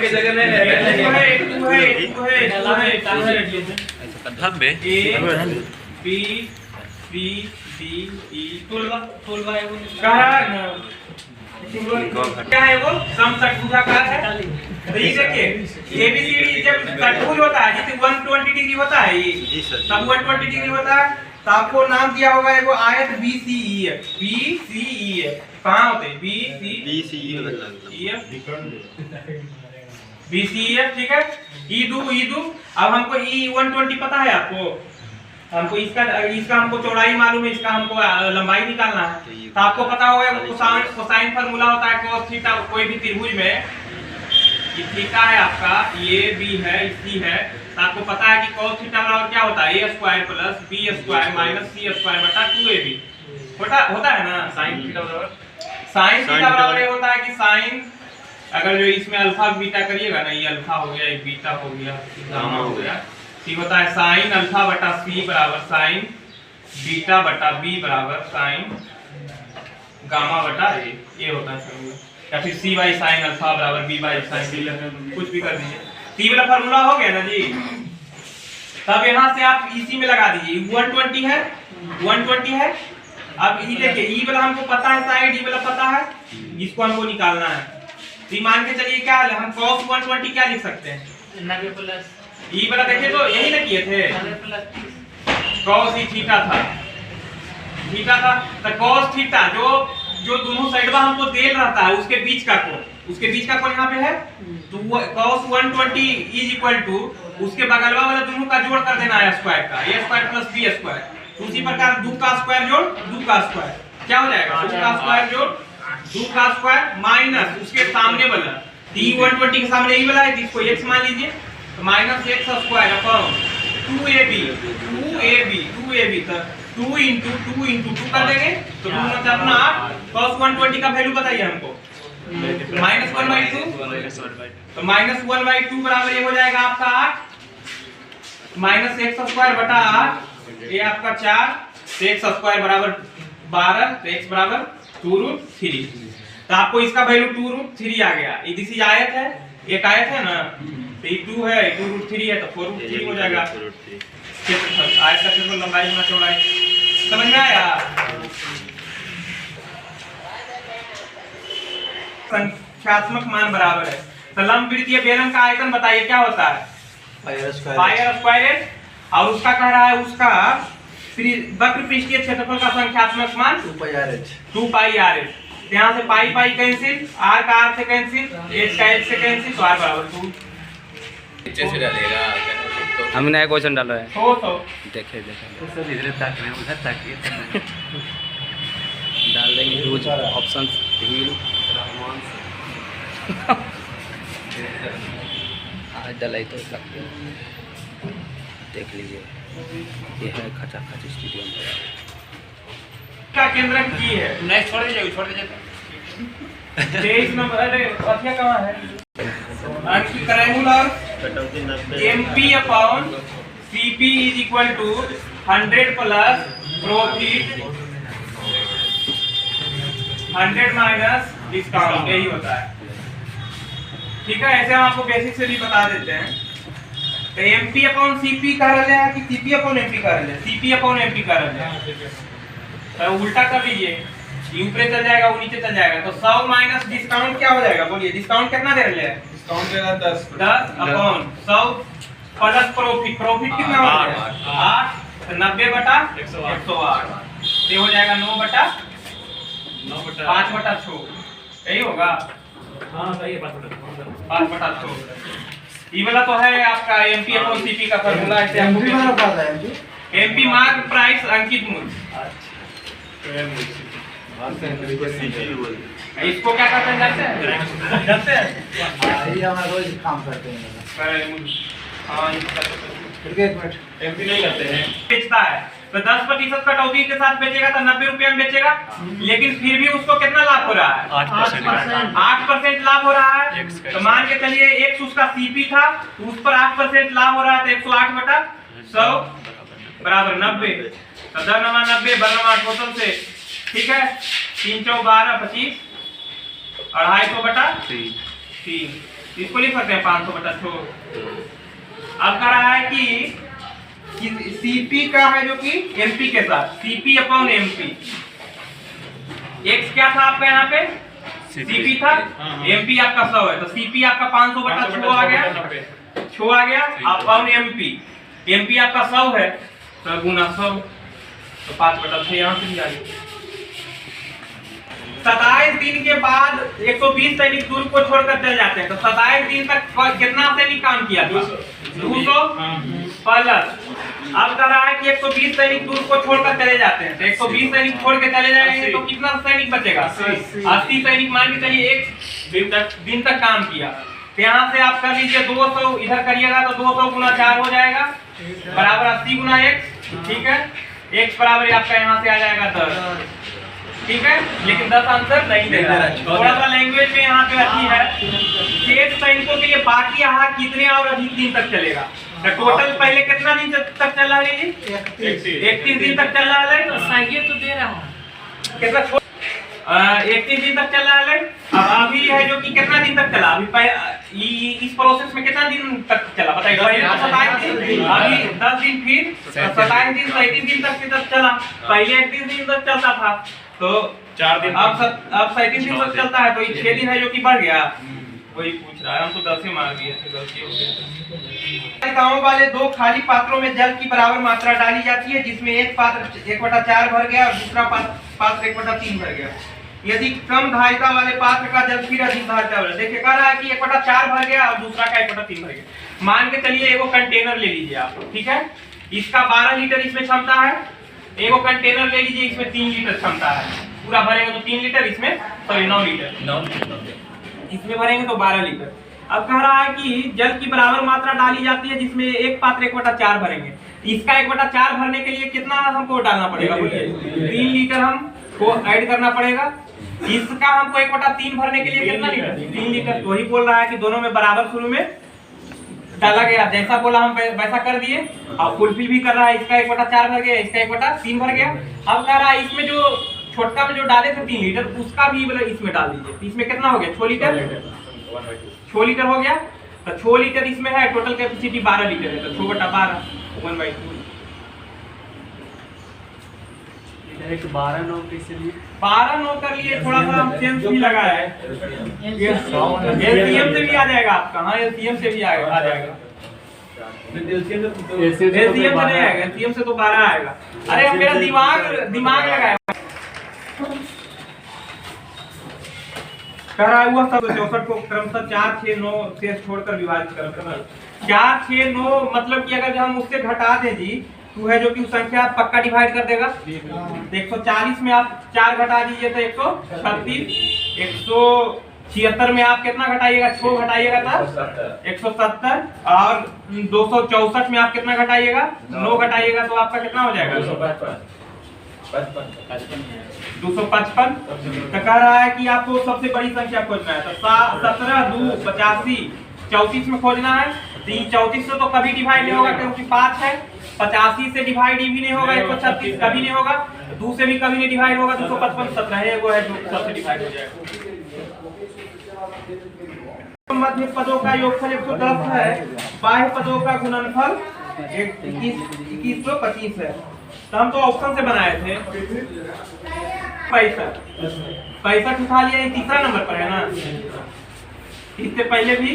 के जगह में धब्बे A B C D E टूलवा है वो क्या है वो सम षटभुजाकार है। तो ये देखिए एबीसीडी जब षटभुज होता है जैसे 120 डिग्री होता है ये तब 120 डिग्री होता है तो आपको नाम दिया होगा वो आयत BCEF कहाँ होते हैं BCEF ठीक है। ईदू अब हमको E120 पता है आपको, हमको इसका हमको चौड़ाई मालूम है, इसका हमको लंबाई निकालना है। तो आपको पता होगा कोसाइन फार्मूला होता है cos थीटा कोई भी त्रिभुज में, ये थीटा है आपका, ये बी है, सी है, तो आपको पता है कि cos थीटा बराबर क्या होता है a square plus b square minus c square बटा 2ab होता है ना। sin थीटा बराबर ये होता है कि sin अगर जो इसमें अल्फा बीटा करिएगा ना, ये अल्फा हो गया, ये बीटा हो गया, गामा हो गया, ठीक होता है साइन अल्फा बटा सी बराबर साइन बीटा बटा बी बराबर साइन गामा बटा ए, ये होता है। या फिर सी बाई साइन अल्फा बराबर बी बाई साइन बी, कुछ भी कर दीजिए। सी वाला फार्मूला हो गया ना जी। तब यहाँ से आप इसी में लगा दीजिए 120 है। अब ये देखिए ई वाला हमको पता है साइड, ई वाला पता है, इसको हमको निकालना है। तो मान के चलिए क्या है, हम cos 120 क्या लिख सकते हैं 90 प्लस ई वाला देखिए तो यही ना किए थे, cos ही थीटा था तो cos थीटा जो दोनों साइड में हमको देल रहता है उसके बीच का कोण यहाँ पे है, तो cos 120 इज इक्वल टू उसके बगलवा वाला दोनों का जोड़ कर देना है स्क्वायर का, a square plus b square. तो उसी प्रकार 2 का स्क्वायर जोड़ 2 का स्क्वायर क्या हो जाएगा, 2 का स्क्वायर जोड़ 2 का स्क्वायर माइनस उसके सामने वाला t120 के सामने ई वाला है, इसको x मान लीजिए, तो minus x square upon 2ab तो 2 into 2 कर देंगे तो 2 मतलब अपना 8 cos 120 का वैल्यू बताइए हमको -1/2, तो -1/2 बराबर ये हो जाएगा आपका 8 माइनस x स्क्वायर बटा 8, ये आपका 4, तो x स्क्वायर बराबर 12, तो x बराबर 2√3। तो आपको इसका वैल्यू 2√3 आ गया। ये दिस आयत है, एक आयत है ना, तो ये 2 है, 2√3 है, तो 4√3 हो जाएगा। आयत का क्षेत्रफल लंबाई गुना चौड़ाई, समझ में आया। संख्यात्मक मान बराबर है। तो लंबवृत्तीय बेलन का आयतन बताइए क्या होता है, पाई स्क्वायर, और उसका कह रहा है उसका वक्र पृष्ठीय क्षेत्रफल का संख्यात्मक मान 2 पाई r h। यहाँ से पाई कैंसिल, r का r से कैंसिल, h का h से कैंसिल, तो r बराबर 2 नीचे से डालेगा। हम नया क्वेश्चन डाल रहे हैं, तो देखे सब इधर तक है, उधर तक डाल देंगे रोज ऑप्शन आज डलाई तो देख लीजिए, ये है खचाखच स्टेडियम का केंद्र की है, नहीं छोड़ दीजिए 23 नंबर। अरे अथिया कहाँ है, अंकी triangular MP upon CP is equal to 100 plus profit 100 minus discount, यही होता है। ठीक है, ऐसे हम आपको बेसिक से भी बता देते हैं। तो MP अपॉन CP कह रहे हैं कि CP अपॉन MP कह रहे हैं, CP अपॉन MP कह रहे हैं, तो उल्टा कर लीजिए, ये ऊपर चल जाएगा वो नीचे चल जाएगा, तो 100 माइनस डिस्काउंट क्या हो जाएगा, बोलिए डिस्काउंट कितना दे रहे हैं, डिस्काउंट देगा 10 अपॉन 100 प्लस प्रॉफिट कितना हो जाएगा 8, तो 90 बटा 108, ये हो जाएगा 9 बटा 5/6, यही होगा। हाँ सही है 5/6। ये वाला तो है आपका MP अपॉन CP का फार्मूला, ऐसे MP मार्क प्राइस अंकित मूल्य, इसको क्या कहते हैं जानते हैं, ये हम रोज काम करते हैं। हाँ एक मिनट, MP नहीं करते हैं, बेचता है तो 10% कटौती के साथ बेचेगा तो 90 रुपये में बेचेगा, लेकिन फिर भी उसको कितना लाभ हो रहा है, 8% लाभ हो रहा है। तो मान के चलिए एक उसका CP था, तो उस पर 8% लाभ हो रहा है, तो 108/100 बराबर 90, तो 10×90 बराबर टोटल से, ठीक है, 3 × 4 = 12, 25, 250/3, इसको लिख सकते हैं 500/100। अब कह रहा है कि सीपी का है जो कि एमपी के साथ सीपी अपॉन एमपी। एक्स क्या था आपका यहाँ पे सीपी था, एमपी आपका 100 है तो सीपी आपका 500/100 आ गया, 100 आ गया अपॉन एमपी। एमपी आपका 100 है तो गुना 100 तो 5/6 यहाँ से भी आ गया। 27 दिन के बाद 120 सैनिक दूर को छोड़कर चले जाते हैं तो 27 दिन तक कितना सैनिक काम किया था 200 प्लस। अब कह रहा है कि 120 सैनिक दूर को छोड़कर चले जाते हैं तो 120 सैनिक छोड़ के चले जाएंगे तो कितना सैनिक बचेगा 80 सैनिक। मान के चलिए एक दिन तक काम किया तो यहाँ से आप कर लीजिए 200 इधर करिएगा तो 200 गुना 4 हो जाएगा बराबर 80 गुना x। ठीक है x बराबर आपका यहाँ से आ जाएगा 10। ठीक है लेकिन 10 आंसर नहीं दे रहा है, थोड़ा सा लैंग्वेज में यहाँ पे अच्छी है। शेष सैनिकों के लिए बाकी आहार कितने और अधिक दिन तक चलेगा तो टोटल पहले कितना दिन तक चल रहा है जी 31 दिन तक चल रहा है। सही तो दे रहा हूँ कितना 31 दिन तक चल रहा है। अब अभी है जो कि कितना दिन तक चला अभी इस प्रोसेस में कितना दिन तक चला बताइए। पहले तो 27 दिन अभी 10 दिन फिर 27 दिन 37 दिन तक चला। पहले 31 दिन तक चलता था तो 4 दिन अब 37 दिन तक चलता है तो ये 6 दिन है जो कि बढ़ गया। वही पूछ रहा है हम तो 10 ही मार दिए थे गलती हो गई। गाँव वाले 2 खाली पात्रों में जल की बराबर मात्रा डाली जाती है जिसमें एक पात्र 1/4 भर गया और दूसरा पात्र 1/3 भर गया। यदि कम धारिता वाले पात्र का जल फिर अधिक धारिता वाला देखिए कह रहा है कि 1/4 भर गया और दूसरा का 1/3 भर गया। मान के चलिए एगो कंटेनर ले लीजिए आप। ठीक है इसका 12 लीटर इसमें क्षमता है। एगो कंटेनर ले लीजिए इसमें 3 लीटर क्षमता है। पूरा भरेंगे तो 3 लीटर इसमें 9 लीटर इसमें भरेंगे तो 12 लीटर। अब कह रहा है कि जल की बराबर मात्रा डाली जाती है जिसमें एक पात्र 1/4 भरेंगे। इसका 1/4 भरने के लिए कितना हमको डालना पड़ेगा बोलिए 3 लीटर हमको ऐड करना पड़ेगा। इसका हमको 1/3 भरने के लिए कितना लीटर 3 लीटर। तो वही बोल रहा है कि दोनों में बराबर शुरू में डाला गया जैसा बोला हम वैसा कर दिए और फुलफिल भी कर रहा है। इसका 1/4 भर गया इसका 1/3 भर गया। अब कह रहा है इसमें जो छोटका में जो डाले थे 3 लीटर उसका भी इसमें डाल दीजिए। इसमें कितना हो गया 6 लीटर 6 लीटर हो गया तो 6 लीटर इसमें है। टोटल कैपेसिटी 12 लीटर है तो 6/12 1/2 12 9 कैसे लिए 12 9 कर लिए थोड़ा सा सेंस भी लगा है। एलसीएम से भी आ जाएगा आपका। हाँ एलसीएम से भी आ जाएगा एलसीएम से नहीं आएगा एलसीएम से तो 12 आएगा। अरे अब मेरा दिमाग लगाया कह रहा हुआ सब 64 को क्रमशः 4 6 9 से छोड़कर विभाजित करना। 4 6 9 मतलब कि अगर हम उससे घटा दें जी तो है जो कि संख्या पक्का डिवाइड कर देगा। 140 में आप 4 घटा दीजिए तो 136। 176 में आप कितना घटाइएगा 6 घटाइएगा तो 170 और 264 में आप कितना घटाइएगा 9 घटाइएगा तो आपका कितना हो जाएगा 255। तो कह रहा है कि आपको सबसे बड़ी संख्या खोजना है तो 17 2 85 34 में खोजना है। तो 34 से तो कभी डिवाइड नहीं होगा क्योंकि 5 है। 85 से डिवाइड भी नहीं होगा 136 कभी नहीं होगा। 2 से भी कभी नहीं डिवाइड होगा 255 17 है वो है जो सबसे डिवाइड हो जाएगा। मध्य पदों का योगफल 110 है। बाह्य पदों का गुणनफल 2125 है। तो हम तो ऑप्शन से बनाए थे 65 उठा लिया। ये तीसरा नंबर पर है ना इससे पहले भी